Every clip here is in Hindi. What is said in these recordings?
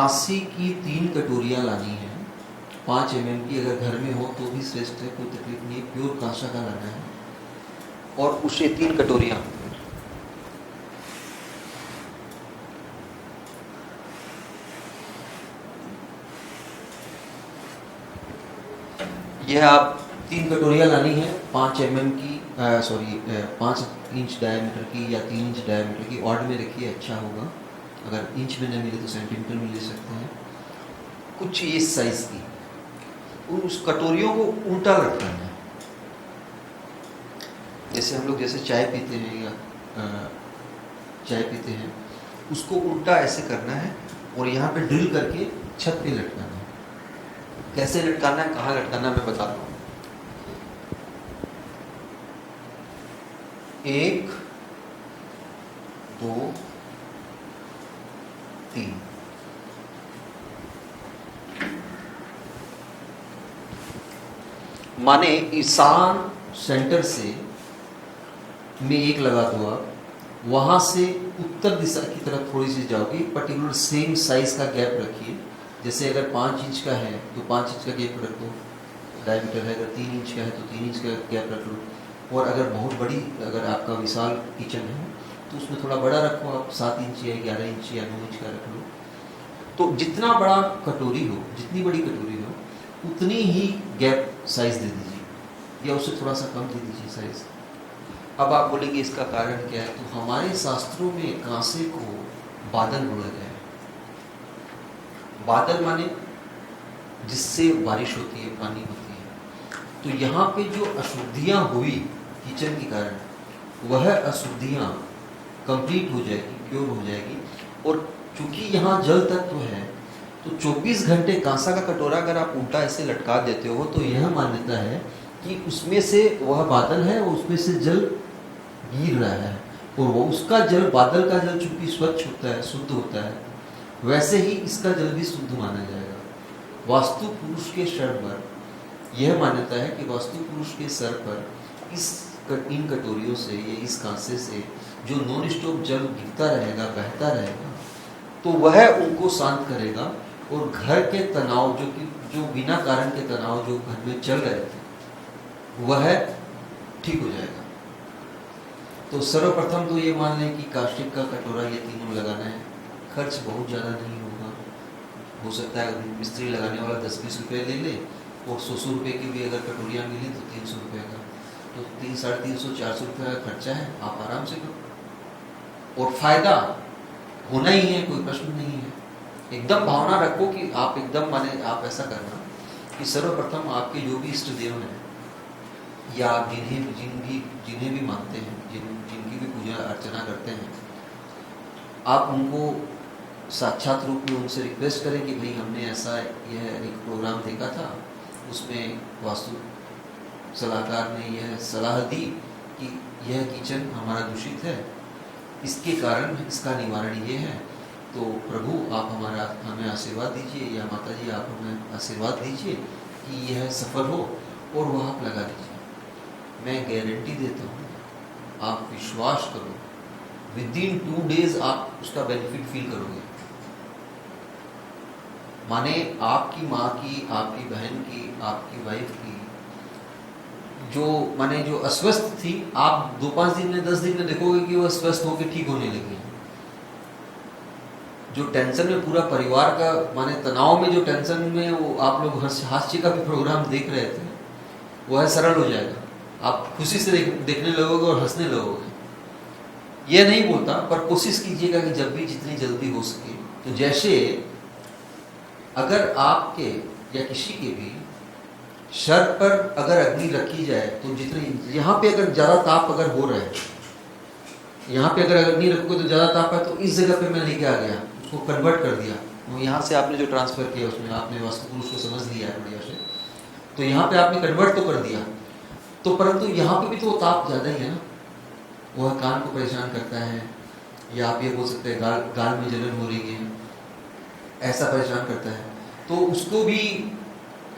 कांसी की 3 कटोरियाँ लानी है, 5 mm की, अगर घर में हो तो भी श्रेष्ठ है, कोई तकलीफ नहीं, प्योर कांसा का लाना है। और उसे 3 कटोरियाँ यह आप 3 कटोरियाँ लानी है, 5 mm की 5 इंच डायमीटर की या 3 इंच डायमीटर की, ऑड में रखिए अच्छा होगा, अगर इंच में नहीं मिले तो सेंटीमीटर में ले सकते हैं, कुछ इस साइज की। उस कटोरियों को उल्टा रखना है, जैसे हम लोग जैसे चाय पीते हैं या चाय पीते हैं, उसको उल्टा ऐसे करना है और यहाँ पे ड्रिल करके छत पे लटकाना है। कैसे लटकाना है, कहाँ लटकाना है, मैं बताता हूँ। 1 2 3 माने ईशान सेंटर से में 1 लगा दो आप, वहां से उत्तर दिशा की तरफ थोड़ी सी जाओगे, पर्टिकुलर सेम साइज का गैप रखिए। जैसे अगर 5 इंच का है तो 5 इंच का गैप रख दो डायमीटर है, अगर 3 इंच का है तो 3 इंच का गैप रख लो, और अगर बहुत बड़ी, अगर आपका विशाल किचन है तो उसमें थोड़ा बड़ा रखो आप, 7 इंच या 11 इंच या 9 इंच का रख लो। तो जितना बड़ा कटोरी हो, जितनी बड़ी कटोरी हो, उतनी ही गैप साइज दे दीजिए या उससे थोड़ा सा कम दे दीजिए साइज। अब आप बोलेंगे इसका कारण क्या है, तो हमारे शास्त्रों में कांसे को बादल बोला गया है। बादल माने जिससे बारिश होती है, पानी होती है। तो यहाँ पे जो अशुद्धियाँ हुई किचन के कारण, वह अशुद्धियाँ कंप्लीट हो जाएगी, प्योर हो जाएगी। और चूंकि यहाँ जल तत्व है, तो 24 घंटे कांसा का कटोरा अगर आप उल्टा ऐसे लटका देते हो, तो यह मान्यता है कि उसमें से वह बादल है और उसमें से जल गिर रहा है, और वो उसका जल, बादल का जल चूंकि स्वच्छ होता है, शुद्ध होता है, वैसे ही इसका जल भी शुद्ध माना जाएगा। वास्तु पुरुष के सर पर यह मान्यता है कि वास्तु पुरुष के सर पर इन कटोरियों से या इस कांसे से जो नॉन स्टॉप जल गिरता रहेगा, बहता रहेगा, तो वह उनको शांत करेगा और घर के तनाव, जो बिना कारण के तनाव जो घर में चल रहे थे, वह ठीक हो जाएगा। तो सर्वप्रथम तो ये मान लें कि कास्टिक का कटोरा ये तीनों लगाना है। खर्च बहुत ज़्यादा नहीं होगा, हो सकता है मिस्त्री लगाने वाला 10-20 रुपये ले ले, और 100 रुपये की भी अगर कटोरियाँ मिली तो 300 रुपये का, तो 300-350-400 रुपये का खर्चा है, आप आराम से करो और फायदा होना ही है, कोई प्रश्न नहीं है। एकदम भावना रखो कि आप एकदम माने आप ऐसा करना कि सर्वप्रथम आपके जो भी इष्ट देव हैं या आप जिन्हें भी मानते हैं, जिनकी भी पूजा अर्चना करते हैं, आप उनको साक्षात रूप में उनसे रिक्वेस्ट करें कि भाई हमने ऐसा यह एक प्रोग्राम देखा था, उसमें वास्तु सलाहकार ने यह सलाह दी कि यह किचन हमारा दूषित है, इसके कारण इसका निवारण ये है, तो प्रभु आप हमें आशीर्वाद दीजिए, या माता जी आप हमें आशीर्वाद दीजिए कि यह सफल हो, और वह आप लगा दीजिए। मैं गारंटी देता हूँ, आप विश्वास करो, विदिन 2 डेज आप उसका बेनिफिट फील करोगे। माने आपकी माँ की, आपकी बहन की, आपकी वाइफ की जो अस्वस्थ थी, आप 2-5 दिन में, 10 दिन में देखोगे कि वो अस्वस्थ होकर ठीक होने लगी। जो टेंशन में पूरा परिवार का, माने तनाव में जो टेंशन में वो आप लोग हास्य का भी प्रोग्राम देख रहे थे, वह सरल हो जाएगा। आप खुशी से देखने लगोगे और हंसने लगोगे। यह नहीं बोलता, पर कोशिश कीजिएगा कि जब भी जितनी जल्दी हो सके, तो जैसे अगर आपके या किसी के भी सर पर अगर अग्नि रखी जाए, तो जितनी यहाँ पे अगर ज़्यादा ताप अगर हो रहा है, यहाँ पे अगर अग्नि रखोगे तो ज़्यादा ताप है, तो इस जगह पे मैं लेके आ गया, उसको कन्वर्ट कर दिया, वो यहाँ से आपने जो ट्रांसफ़र किया उसमें आपने वास्तु पुरुष को समझ लिया है बढ़िया से, तो यहाँ पे आपने कन्वर्ट तो कर दिया, तो परंतु यहाँ पे भी तो ताप ज़्यादा ही है ना, वह कान को परेशान करता है, या आप ये बोल सकते हैं गाल में जलन हो रही है, ऐसा परेशान करता है, तो उसको भी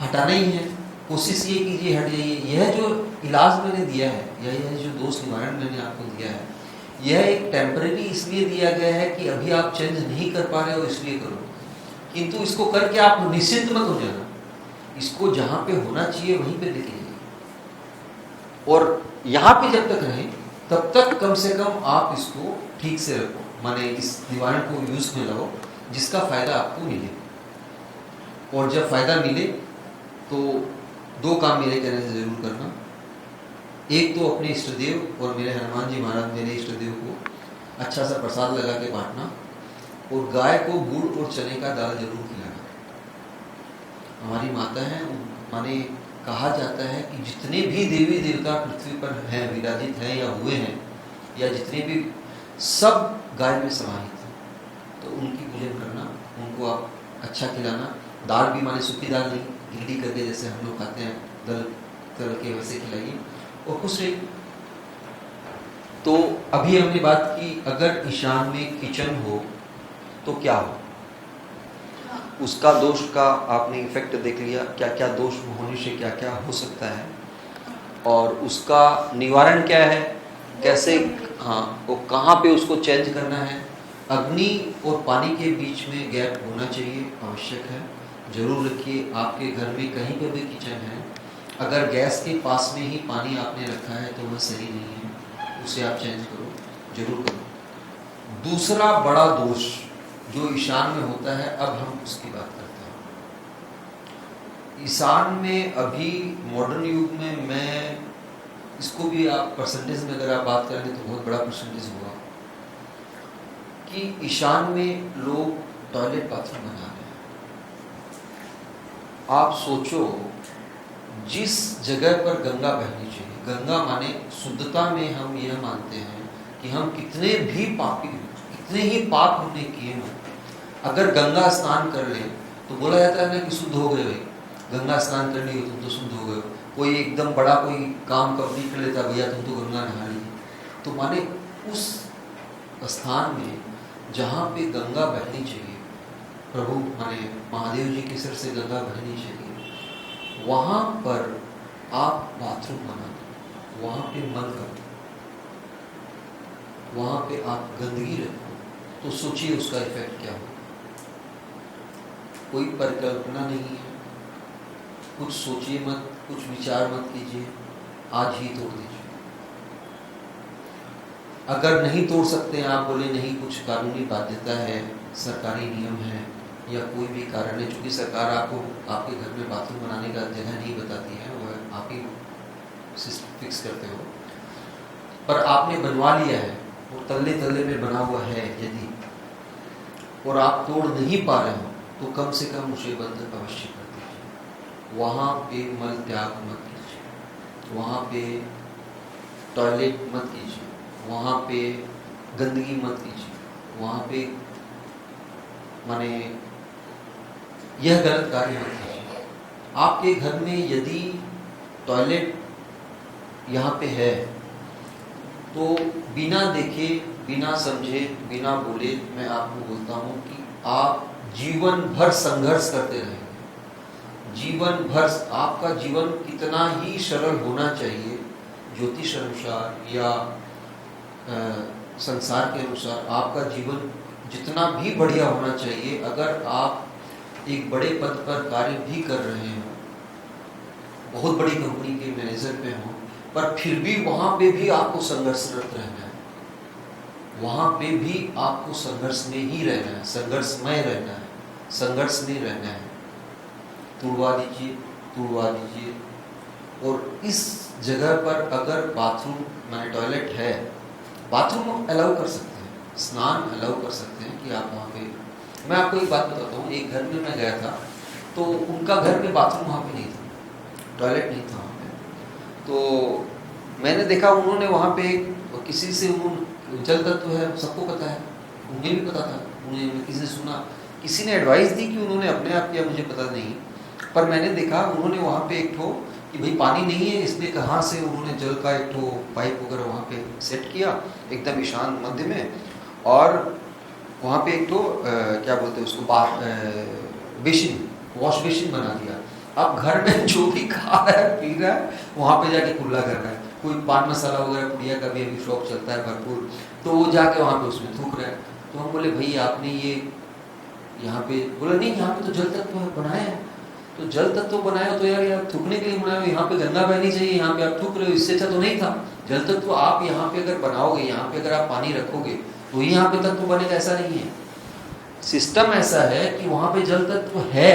हटाना ही है। कोशिश ये कीजिए हट जाइए। यह जो इलाज मैंने दिया है, या यह जो दोष निवारण मैंने आपको दिया है, यह एक टेम्परेरी इसलिए दिया गया है कि अभी आप चेंज नहीं कर पा रहे हो, इसलिए करो, किंतु इसको करके आप निश्चिंत मत हो जाना, इसको जहां पे होना चाहिए वहीं पे लेके जाइए, और यहाँ पे जब तक रहे तब तक कम से कम आप इसको ठीक से रखो, माने इस निवारण को यूज में लाओ जिसका फायदा आपको मिले। और जब फायदा मिले तो दो काम मेरे कहने से जरूर करना, एक तो अपने इष्ट देव और मेरे हनुमान जी महाराज मेरे इष्ट देव को अच्छा सा प्रसाद लगा के बांटना, और गाय को गुड़ और चने का दाल जरूर खिलाना। हमारी माता है, माने कहा जाता है कि जितने भी देवी देवता पृथ्वी पर हैं, विराजित हैं या हुए हैं, या जितने भी, सब गाय में समाहित हैं, तो उनकी पूजन करना, उनको आप अच्छा खिलाना। दाल भी माने सूखी दाल नहीं, गिल्ली करके जैसे हम लोग खाते हैं दल तल के, वैसे खिलाइए और खुश रहिए। तो अभी हमने बात की अगर ईशान में किचन हो तो क्या हो, उसका दोष का आपने इफेक्ट देख लिया, क्या क्या दोष होने से क्या क्या हो सकता है, और उसका निवारण क्या है, कैसे, हाँ, वो कहाँ पे उसको चेंज करना है। अग्नि और पानी के बीच में गैप होना चाहिए, आवश्यक है, जरूर रखिए। आपके घर में कहीं पर भी किचन है, अगर गैस के पास में ही पानी आपने रखा है तो वह सही नहीं है, उसे आप चेंज करो, जरूर करो। दूसरा बड़ा दोष जो ईशान में होता है, अब हम उसकी बात करते हैं। ईशान में अभी मॉडर्न युग में, मैं इसको भी आप परसेंटेज में अगर आप बात करेंगे तो बहुत बड़ा परसेंटेज होगा कि ईशान में लोग टॉयलेट बाथरूम बना रहे हैं। आप सोचो, जिस जगह पर गंगा बहनी चाहिए, गंगा माने शुद्धता में हम यह मानते हैं कि हम कितने भी पापी, कितने ही पाप हमने किए हों, अगर गंगा स्नान कर ले तो बोला जाता है ना कि शुद्ध हो गए, भाई गंगा स्नान कर ली हो तुम तो शुद्ध हो गए। कोई एकदम बड़ा कोई काम कंप्लीट कर लेता, भैया तुम तो गंगा नहा ली। तो माने उस स्थान में जहाँ पे गंगा बहनी चाहिए, प्रभु माने महादेव जी के सिर से गंगा बहनी चाहिए, वहाँ पर आप बाथरूम बना दो, वहाँ पे मल कर दो, वहाँ पे आप गंदगी रखो, तो सोचिए उसका इफेक्ट क्या हो। कोई परिकल्पना नहीं है, कुछ सोचिए मत, कुछ विचार मत कीजिए, आज ही तोड़ दीजिए। अगर नहीं तोड़ सकते हैं, आप बोले नहीं, कुछ कानूनी बाध्यता है, सरकारी नियम है, या कोई भी कारण है, चूंकि सरकार आपको आपके घर में बाथरूम बनाने का जगह नहीं बताती है, वह आप ही फिक्स करते हो, पर आपने बनवा लिया है, वो तल्ले तल्ले में बना हुआ है यदि, और आप तोड़ नहीं पा रहे हो, तो कम से कम उसे बंद अवश्य कर दीजिए। वहाँ पे मल त्याग मत कीजिए, वहाँ पे टॉयलेट मत कीजिए, वहाँ पे गंदगी मत कीजिए, वहाँ पे माने यह गलत कार्य मत कीजिए। आपके घर में यदि टॉयलेट यहाँ पे है तो बिना देखे, बिना समझे, बिना बोले मैं आपको बोलता हूँ कि आप जीवन भर संघर्ष करते रहेंगे। जीवन भर आपका जीवन कितना ही सरल होना चाहिए, ज्योतिष अनुसार या संसार के अनुसार आपका जीवन जितना भी बढ़िया होना चाहिए, अगर आप एक बड़े पद पर कार्य भी कर रहे हो, बहुत बड़ी कंपनी के मैनेजर पे हो, पर फिर भी वहाँ पे भी आपको संघर्षरत रहना है, वहाँ पे भी आपको संघर्ष में ही रहना है, संघर्षमय रहना है, संघर्ष में रहना है। तुड़वा दीजिए, तुड़वा दीजिए। और इस जगह पर अगर बाथरूम माने टॉयलेट है, बाथरूम अलाउ कर सकते हैं, स्नान अलाउ कर सकते हैं कि आप वहाँ पे। मैं आपको एक बात बताता हूँ, एक घर में मैं गया था तो उनका घर में बाथरूम वहाँ पे नहीं था, टॉयलेट नहीं था वहाँ पे। तो मैंने देखा उन्होंने वहाँ पे किसी से, जल तत्व है सबको पता है, उन्हें भी पता था, उन्हें किसी से सुना, किसी ने एडवाइस दी कि उन्होंने अपने आप किया, मुझे पता नहीं, पर मैंने देखा उन्होंने वहाँ पे एक ठो कि भाई पानी नहीं है, इसलिए कहाँ से उन्होंने जल का एक ठो पाइप वगैरह वहाँ पे सेट किया एकदम ईशान मध्य में, और वहाँ पे एक ठो क्या बोलते हैं उसको, बेसिन, वॉश बेसिन बना दिया। अब घर में जो भी खा रहा है पी रहा है वहाँ पे जाके कुल्ला कर रहा है, कोई पान मसाला वगैरह पुड़िया का भी अभी शौक चलता है भरपूर, तो वो जाके वहाँ पे उसमें थूक रहा है। तो हम बोले भाई आपने ये यहाँ पे बोला नहीं, यहाँ पे तो जल तत्व बनाया है। तो जल तत्व बनाया तो यार थूकने के लिए बनाया, यहाँ पे गंगा बहनी चाहिए, यहाँ पे आप थूक रहे हो, इससे अच्छा तो नहीं था। जल तत्व आप यहाँ पे अगर बनाओगे, यहाँ पे अगर आप पानी रखोगे तो ही यहाँ पे तत्व बनेगा, ऐसा नहीं है। सिस्टम ऐसा है कि वहां पे जल तत्व है,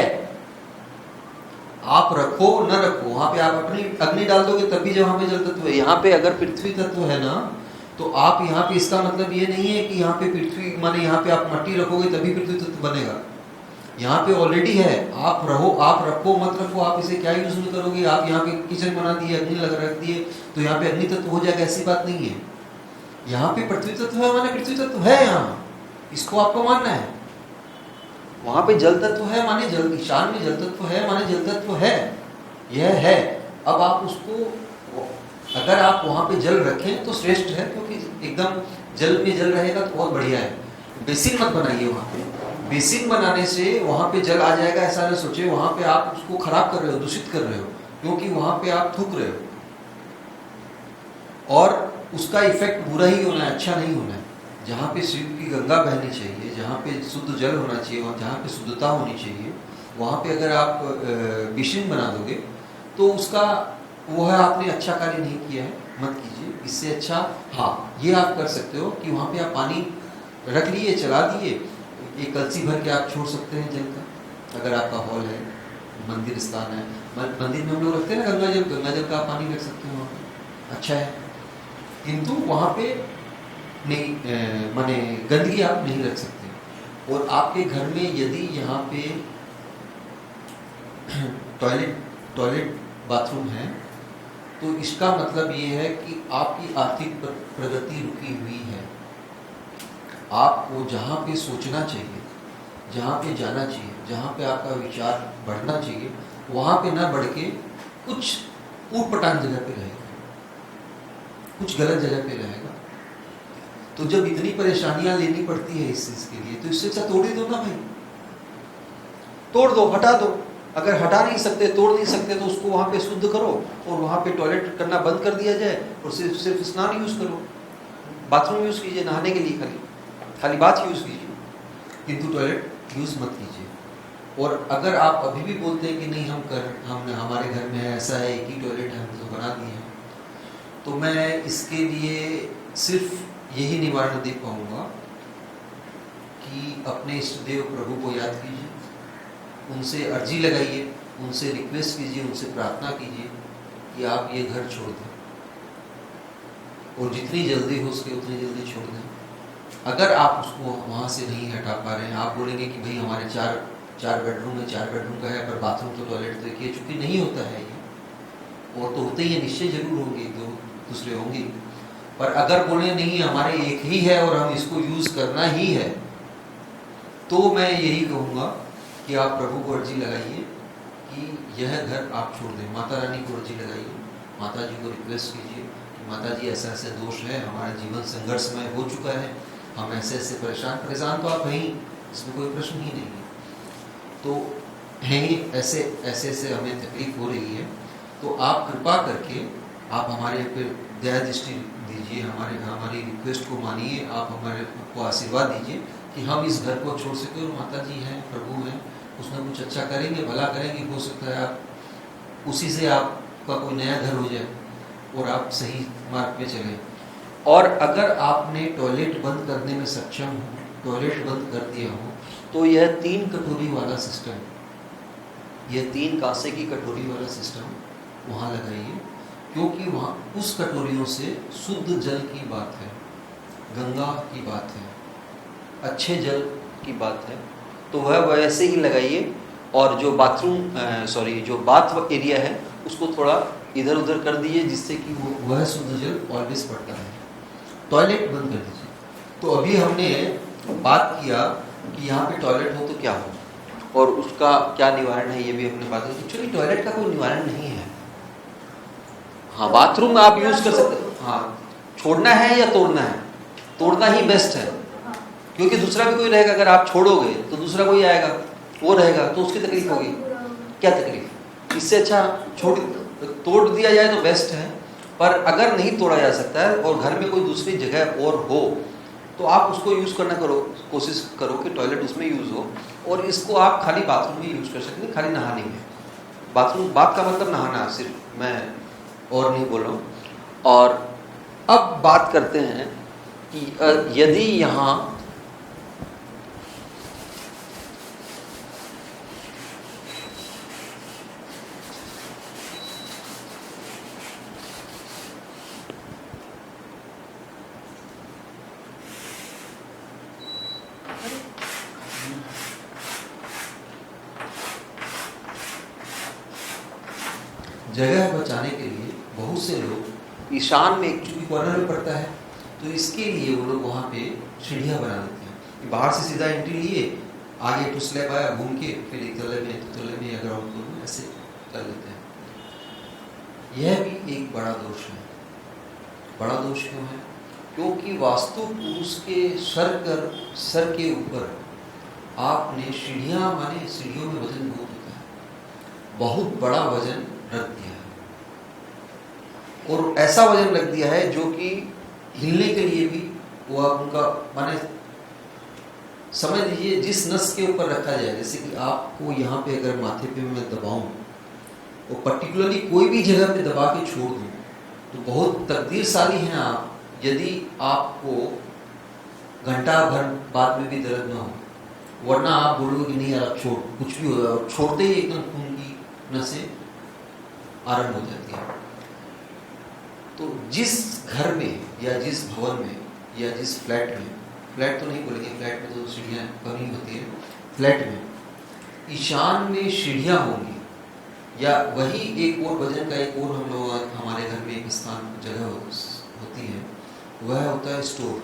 आप रखो न रखो, वहां पे आप अपनी अग्नि डाल दोगे तब भी जब वहां पे जल तत्व है। यहाँ पे अगर पृथ्वी तत्व है ना, तो आप यहाँ पे, इसका मतलब ये नहीं है कि यहाँ पे पृथ्वी माने यहाँ पे आप मट्टी रखोगे तभी पृथ्वी तत्व बनेगा। यहाँ पे ऑलरेडी है, आप रहो आप रखो मत रखो, आप इसे क्या यूज में करोगे। आप यहाँ पे किचन बना दिए, अग्नि लगा रख दिए, तो यहाँ पे अग्नि तत्व हो जाएगा, ऐसी बात नहीं है। यहाँ पे पृथ्वी तत्व है माने पृथ्वी तत्व है, यहाँ इसको आपको मानना है। वहां पे जल तत्व है माने जल, ईशान में जल तत्व है माने जल तत्व है, यह है। अब आप उसको, अगर आप वहां पे जल रखें तो श्रेष्ठ है, क्योंकि एकदम जल में जल रहेगा तो बहुत बढ़िया है। बेसिन मत बनाइए वहां पे, बेसिन बनाने से वहां पे जल आ जाएगा ऐसा न सोचे, वहां पे आप उसको खराब कर रहे हो, दूषित कर रहे हो, क्योंकि वहां पे आप थूक रहे हो और उसका इफेक्ट बुरा ही होना है, अच्छा नहीं होना है। जहाँ पे शिव की गंगा बहनी चाहिए, जहाँ पे शुद्ध जल होना चाहिए, और जहाँ पे शुद्धता होनी चाहिए, वहाँ पे अगर आप बेसिन बना दोगे तो उसका वो है, आपने अच्छा कार्य नहीं किया है, मत कीजिए। इससे अच्छा हाँ ये आप कर सकते हो कि वहाँ पे आप पानी रख लिए, चला दिए, एक कलसी भर के आप छोड़ सकते हैं जल का, अगर आपका हॉल है, मंदिर स्थान है। मंदिर में हम लोग रखते हैं ना गंगा जल, गंगा जल का आप पानी रख सकते हो वहाँ पे, अच्छा है। किंतु वहाँ पे नहीं माने गंदगी आप नहीं रख सकते। और आपके घर में यदि यहाँ पे टॉयलेट बाथरूम है, तो इसका मतलब ये है कि आपकी आर्थिक प्रगति रुकी हुई है। आपको जहाँ पे सोचना चाहिए, जहाँ पे जाना चाहिए, जहाँ पे आपका विचार बढ़ना चाहिए, वहाँ पे ना बढ़ के कुछ ऊट-पटांग जगह पे रहेगा, कुछ गलत जगह पे रहेगा। तो जब इतनी परेशानियां लेनी पड़ती है इस चीज के लिए, तो इससे अच्छा तोड़ ही दो ना भाई, तोड़ दो, हटा दो। अगर हटा नहीं सकते, तोड़ नहीं सकते, तो उसको वहां पे शुद्ध करो और वहां पे टॉयलेट करना बंद कर दिया जाए और सिर्फ स्नान यूज करो, बाथरूम यूज कीजिए नहाने के लिए, खाली बाथ यूज कीजिए, किंतु टॉयलेट यूज मत कीजिए। और अगर आप अभी भी बोलते हैं कि नहीं हम हमारे घर में ऐसा है, एक ही टॉयलेट है, हम तो बना दिए हैं, तो मैं इसके लिए सिर्फ यही निवारण दे पाऊंगा कि अपने इष्ट देव प्रभु को याद कीजिए, उनसे अर्जी लगाइए, उनसे रिक्वेस्ट कीजिए, उनसे प्रार्थना कीजिए कि आप ये घर छोड़ दें, और जितनी जल्दी हो सके उतनी जल्दी छोड़ दें। अगर आप उसको वहाँ से नहीं हटा पा रहे हैं, आप बोलेंगे कि भाई हमारे चार बेडरूम है, 4 बेडरूम का है, पर बाथरूम तो टॉयलेट देखिए, चूँकि नहीं होता है ये, और तो होते ही है, निश्चय जरूर होंगे, दो दूसरे होंगे, पर अगर बोले नहीं हमारे एक ही है और हम इसको यूज करना ही है, तो मैं यही कहूँगा कि आप प्रभु को अर्जी लगाइए कि यह घर आप छोड़ दें। माता रानी को अर्जी लगाइए, माता जी को रिक्वेस्ट कीजिए कि माता जी ऐसा ऐसे दोष है, हमारा जीवन संघर्षमय हो चुका है, हम ऐसे ऐसे परेशान तो आप हैं ही, इसमें कोई प्रश्न ही नहीं है, तो हैं ही ऐसे ऐसे हमें तकलीफ हो रही है, तो आप कृपा करके आप हमारे पे दया दृष्टि दीजिए, हमारी रिक्वेस्ट को मानिए, आप हमारे को आशीर्वाद दीजिए कि हम इस घर को छोड़ सकें, और माता जी हैं, प्रभु हैं, उसमें कुछ अच्छा करेंगे, भला करेंगे, हो सकता है आप उसी से आपका कोई नया घर हो जाए और आप सही मार्ग पे चलें। और अगर आपने टॉयलेट बंद करने में सक्षम हो, टॉयलेट बंद कर दिया हो, तो यह 3 कटोरी वाला सिस्टम, यह 3 कांसे की कटोरी वाला सिस्टम वहाँ लगाइए, क्योंकि वहाँ उस कटोरियों से शुद्ध जल की बात है, गंगा की बात है, अच्छे जल की बात है, तो वह वैसे ही लगाइए। और जो जो बाथ एरिया है उसको थोड़ा इधर उधर कर दीजिए, जिससे कि वह शुद्ध जल ऑलवेज पड़ता है। टॉयलेट बंद कर दीजिए। तो अभी हमने बात किया कि यहाँ पे टॉयलेट हो तो क्या हो और उसका क्या निवारण है, ये भी हमने बात की। एक्चुअली टॉयलेट का कोई निवारण नहीं है। हाँ, बाथरूम आप यूज कर सकते हैं, हाँ, छोड़ना है या तोड़ना है, तोड़ना ही बेस्ट है, क्योंकि दूसरा भी कोई रहेगा। अगर आप छोड़ोगे तो दूसरा कोई आएगा, वो रहेगा, तो उसकी तकलीफ होगी। क्या तकलीफ, इससे अच्छा तोड़ दिया जाए तो बेस्ट है। पर अगर नहीं तोड़ा जा सकता है और घर में कोई दूसरी जगह और हो, तो आप उसको यूज़ करना कोशिश करो कि टॉयलेट उसमें यूज़ हो, और इसको आप खाली बाथरूम में यूज़ कर सकते हैं, खाली नहाने में। बाथरूम, बात का मतलब नहाना, सिर्फ मैं और नहीं बोल रहा हूँ। और अब बात करते हैं कि यदि यहाँ जगह बचाने के लिए बहुत से लोग ईशान में, एक चूंकि कॉर्नर में पड़ता है, तो इसके लिए वो लोग वहाँ पे सीढ़ियाँ बना देते हैं। बाहर से सीधा एंट्री लिए, आगे टू स्लैब आया, घूम के फिर एक तले में, दो तले में या ग्राउंड फ्लोर में ऐसे कर लेते हैं। यह भी एक बड़ा दोष है। बड़ा दोष क्यों है? क्योंकि वास्तु पुरुष के सर के ऊपर आपने सीढ़ियाँ, माने सीढ़ियों में वजन बहुत होता है, बहुत बड़ा वजन रख दिया है, और ऐसा वजन रख दिया है जो कि हिलने के लिए भी वो उनका, माने समझ लीजिए जिस नस के ऊपर रखा जाए, जैसे कि आपको यहाँ पे अगर माथे पे मैं दबाऊं और पर्टिकुलरली कोई भी जगह पे दबा के छोड़ दूं, तो बहुत तकदीरशाली हैं आप यदि आपको घंटा भर बाद में भी दर्द ना हो, वरना आप बोलोगे कि नहीं यार अब छोड़, कुछ भी हो, छोड़ते ही एकदम खून की नसें आरंभ हो जाती है। तो जिस घर में या जिस भवन में या जिस फ्लैट में, फ्लैट तो नहीं बोलेंगे, फ्लैट में तो सीढ़ियाँ कम ही होती है, फ्लैट में ईशान में सीढ़ियाँ होंगी, या वही एक और वजन का एक और हम लोग हमारे घर में एक स्थान जगह होती है, वह होता है स्टोर,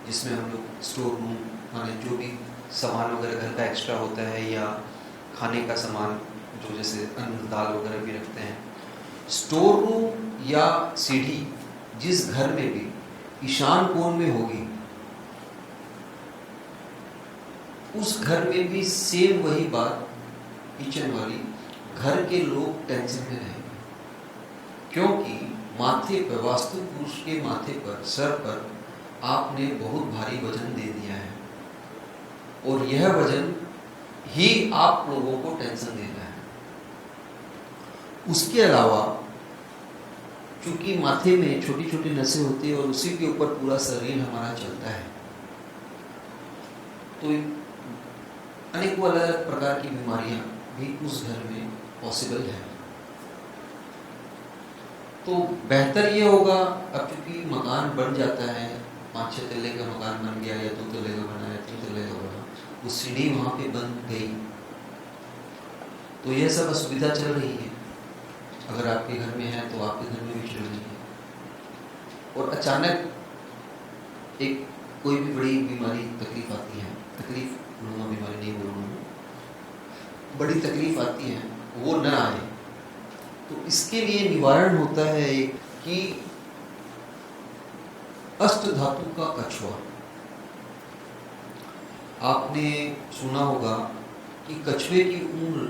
जिसमें हम लोग स्टोर रूम, माने जो भी सामान वगैरह घर का एक्स्ट्रा होता है या खाने का सामान जो जैसे अन्न दाल वगैरह भी रखते हैं। स्टोर रूम या सीढ़ी जिस घर में भी ईशान कोण में होगी, उस घर में भी सेम वही बात किचन वाली, घर के लोग टेंशन में रहेंगे, क्योंकि माथे पर, वास्तु पुरुष के माथे पर, सर पर आपने बहुत भारी वजन दे दिया है, और यह वजन ही आप लोगों को टेंशन दे रहा है। उसके अलावा चूंकि माथे में छोटी छोटी नसें होती है और उसी के ऊपर पूरा शरीर हमारा चलता है, तो अनेकों अलग प्रकार की बीमारियां भी उस घर में पॉसिबल है। तो बेहतर ये होगा, अब चूंकि मकान बन जाता है, 5-6 तल्ले का मकान बन गया या 2 तल्ले का बना या 3 तल्ले का बना, वो सीढ़ी वहाँ पे बन गई, तो यह सब असुविधा चल रही है। अगर आपके घर में है तो आपके घर में भी चल रही है, और अचानक एक कोई भी बड़ी बीमारी, तकलीफ आती है, तकलीफ बोलूँगा, बीमारी नहीं बोलूँगा, बड़ी तकलीफ आती है, वो न आए, तो इसके लिए निवारण होता है एक कि अष्ट धातु का कछुआ। आपने सुना होगा कि कछुए की उम्र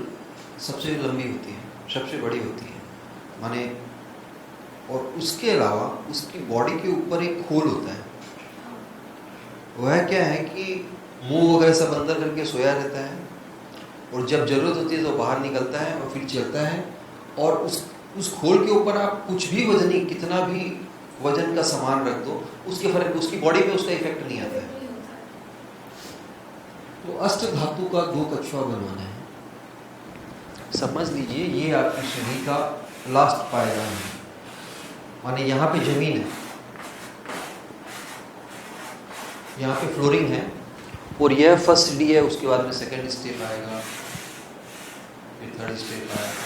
सबसे लंबी होती है, सबसे बड़ी होती है, माने, और उसके अलावा उसकी बॉडी के ऊपर एक खोल होता है। वह क्या है कि मुंह वगैरह सब अंदर करके सोया रहता है, और जब जरूरत होती है तो बाहर निकलता है और फिर चलता है, और उस खोल के ऊपर आप कुछ भी वजनी, कितना भी वजन का सामान रख दो, उसके फर्क, उसकी बॉडी पे उसका इफेक्ट नहीं आता है। तो अष्ट धातु का 2 कछुआ बनवाना है। समझ लीजिए ये आपकी सीढ़ी का लास्ट पायदान है, माने यहाँ पे जमीन है, यहाँ पे फ्लोरिंग है, और यह फर्स्ट सीढ़ी है, उसके बाद में सेकंड स्टेप आएगा, फिर थर्ड स्टेप आएगा,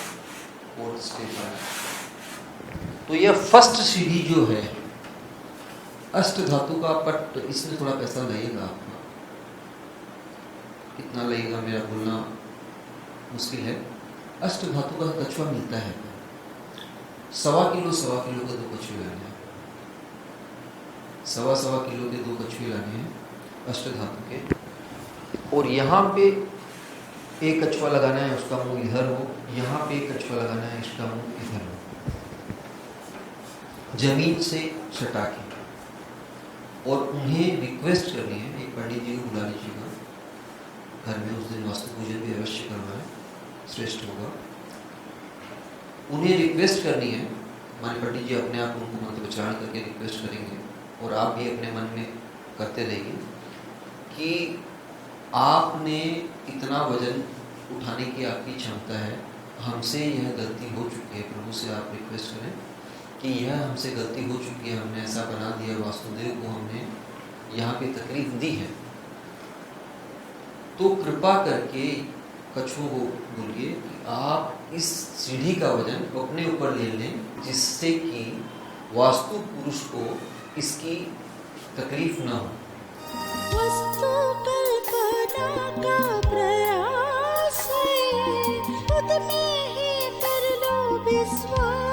फोर्थ स्टेप आएगा। तो यह फर्स्ट सीढ़ी जो है अष्ट धातु का पट, इसमें थोड़ा पैसा लगेगा आपका, कितना लगेगा मेरा बोलना मुश्किल है। अष्ट धातु का कछुआ मिलता है, 1.25 किलो के 2 कछुए लाने हैं, 1.25 किलो के 2 कछुए लाने हैं अष्ट धातु के, और यहाँ पे एक कछुआ लगाना है, उसका मुंह इधर हो, यहाँ पे एक कछुआ लगाना है, इसका मुंह इधर हो, जमीन से सटा के। और उन्हें रिक्वेस्ट करनी है, एक पंडित जी को बुला लीजिएगा घर में, उस दिन वास्तु पूजन भी अवश्य करवाएं, श्रेष्ठ होगा। उन्हें रिक्वेस्ट करनी है, माने पंडित जी अपने आप उनको मंत्रोच्चारण करके रिक्वेस्ट करेंगे और आप भी अपने मन में करते रहिए कि आपने इतना वजन उठाने की आपकी क्षमता है, हमसे यह गलती हो चुकी है, प्रभु से आप रिक्वेस्ट करें कि यह हमसे गलती हो चुकी है, हमने ऐसा बना दिया, वासुदेव को हमने यहाँ पे तकलीफ दी है, तो कृपा करके कछुओं को बोलिए कि आप इस सीढ़ी का वजन अपने ऊपर ले लें, जिससे कि वास्तु पुरुष को इसकी तकलीफ न हो। वस्तु कल्पना का प्रयास है, खुद में ही कर लो विश्वास।